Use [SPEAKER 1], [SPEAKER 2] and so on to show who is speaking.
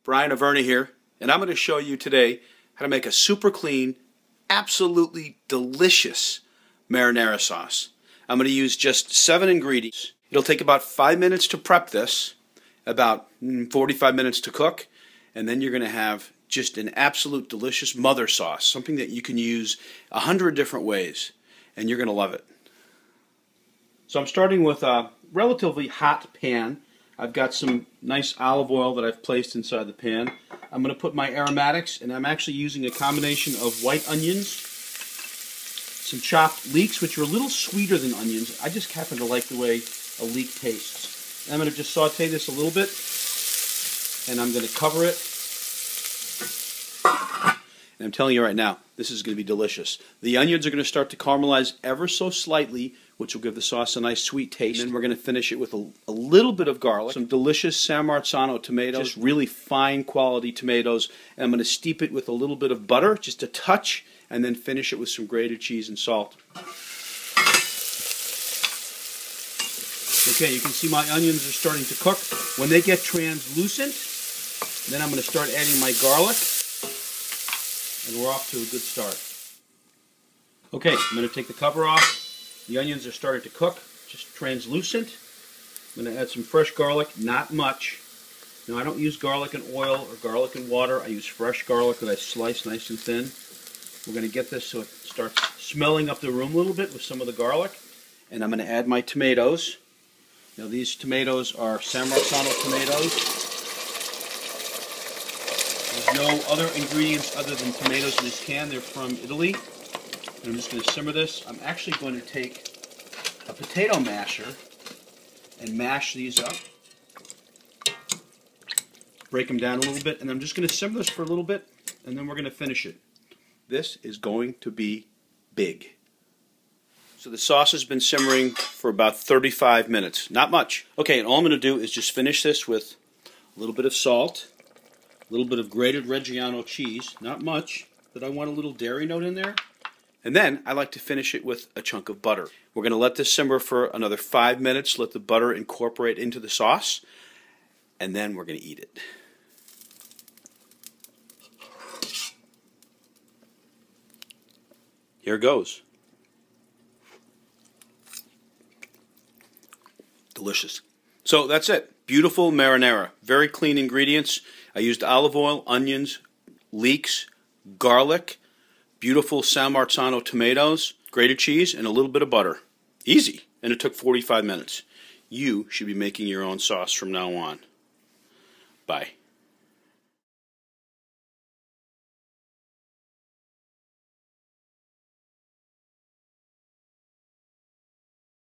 [SPEAKER 1] Brian Averna here, and I'm going to show you today how to make a super clean, absolutely delicious marinara sauce. I'm going to use just 7 ingredients. It'll take about 5 minutes to prep this, about 45 minutes to cook, and then you're going to have just an absolute delicious mother sauce, something that you can use 100 different ways, and you're going to love it. So I'm starting with a relatively hot pan. I've got some nice olive oil that I've placed inside the pan. I'm going to put my aromatics, and I'm actually using a combination of white onions, some chopped leeks, which are a little sweeter than onions. I just happen to like the way a leek tastes. And I'm going to just saute this a little bit, and I'm going to cover it. And I'm telling you right now, this is going to be delicious. The onions are going to start to caramelize ever so slightly, which will give the sauce a nice sweet taste. And then we're going to finish it with a little bit of garlic, some delicious San Marzano tomatoes, just really fine quality tomatoes. And I'm going to steep it with a little bit of butter, just a touch, and then finish it with some grated cheese and salt. Okay, you can see my onions are starting to cook. When they get translucent, then I'm going to start adding my garlic. And we're off to a good start. Okay, I'm going to take the cover off. The onions are starting to cook, just translucent. I'm going to add some fresh garlic, not much. Now, I don't use garlic and oil or garlic and water. I use fresh garlic that I slice nice and thin. We're going to get this so it starts smelling up the room a little bit with some of the garlic. And I'm going to add my tomatoes. Now, these tomatoes are San Marzano tomatoes. There's no other ingredients other than tomatoes in this can. They're from Italy. And I'm just going to simmer this. I'm actually going to take a potato masher and mash these up. Break them down a little bit. And I'm just going to simmer this for a little bit, and then we're going to finish it. This is going to be big. So the sauce has been simmering for about 35 minutes. Not much. Okay, and all I'm going to do is just finish this with a little bit of salt, a little bit of grated Reggiano cheese, not much, but I want a little dairy note in there. And then I like to finish it with a chunk of butter. We're going to let this simmer for another 5 minutes, let the butter incorporate into the sauce, and then we're going to eat it. Here goes. Delicious. So that's it. Beautiful marinara. Very clean ingredients. I used olive oil, onions, leeks, garlic, beautiful San Marzano tomatoes, grated cheese, and a little bit of butter. Easy. And it took 45 minutes. You should be making your own sauce from now on. Bye.